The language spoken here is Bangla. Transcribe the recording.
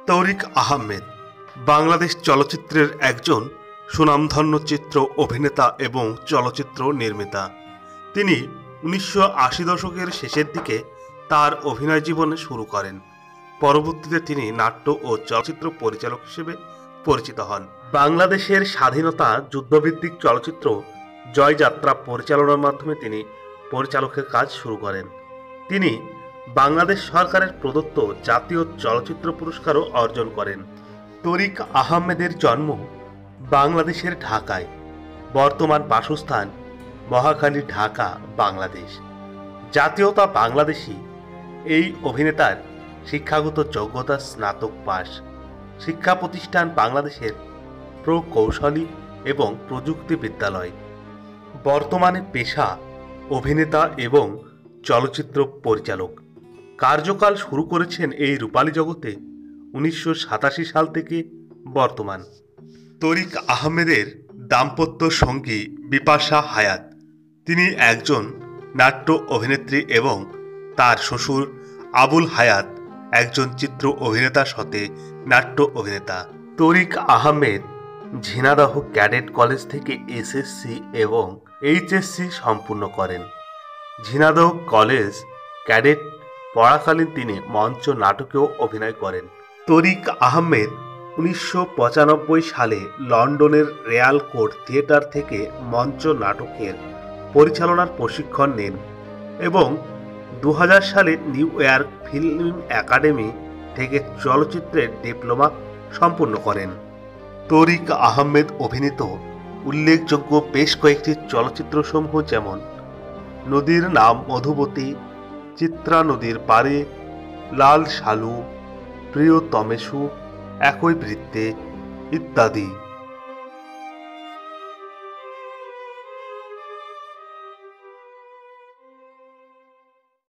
তৌরিক আহমেদ বাংলাদেশ চলচ্চিত্রের একজন সুনামধন্য চিত্র অভিনেতা এবং চলচ্চিত্র নির্মাতা। তিনি 1980 দশকের শেষের দিকে তার অভিনয় জীবন শুরু করেন। পরবর্তীতে তিনি নাট্য ও চলচ্চিত্র পরিচালক হিসেবে পরিচিত হন। বাংলাদেশের স্বাধীনতা যুদ্ধভিত্তিক চলচ্চিত্র জয়যাত্রা পরিচালনার মাধ্যমে তিনি পরিচালকের কাজ শুরু করেন। তিনি বাংলাদেশ সরকারের প্রদত্ত জাতীয় চলচ্চিত্র পুরস্কারও অর্জন করেন। তৌরিক আহমেদের জন্ম বাংলাদেশের ঢাকায়, বর্তমান বাসস্থান মহাখালী, ঢাকা, বাংলাদেশ। জাতীয়তা বাংলাদেশী। এই অভিনেতার শিক্ষাগত যোগ্যতা স্নাতক পাস। শিক্ষা প্রতিষ্ঠান বাংলাদেশের প্রকৌশলী এবং প্রযুক্তি বিদ্যালয়। বর্তমানে পেশা অভিনেতা এবং চলচ্চিত্র পরিচালক। কার্যকাল শুরু করেছেন এই রূপালী জগতে 1987 সাল থেকে বর্তমান। তৌরিক আহমেদের দাম্পত্য সঙ্গী বিপাশা হায়াত। তিনি একজন নাট্য অভিনেত্রী এবং তার শ্বশুর আবুল হায়াত একজন চিত্র অভিনেতার সাথে নাট্য অভিনেতা। তৌরিক আহমেদ ঝিনাইদহ ক্যাডেট কলেজ থেকে এসএসসি এবং এইচএসসি সম্পূর্ণ করেন। ঝিনাইদহ কলেজ ক্যাডেট পড়াকালীন তিনি মঞ্চ নাটকেও অভিনয় করেন। তৌরিক আহমেদ 1995 সালে লন্ডনের রয়্যাল কোর্ট থিয়েটার থেকে মঞ্চ নাটকের পরিচালনার প্রশিক্ষণ নেন এবং 2000 সালে নিউ ইয়র্ক ফিল্ম একাডেমি থেকে চলচ্চিত্রের ডিপ্লোমা সম্পূর্ণ করেন। তৌরিক আহমেদ অভিনীত উল্লেখযোগ্য বেশ কয়েকটি চলচ্চিত্রসমূহ যেমন নদীর নাম মধুবতী, চিত্রা নদীর পারে, লাল সালু, প্রিয়তমেষু, একই বৃত্তে ইত্যাদি।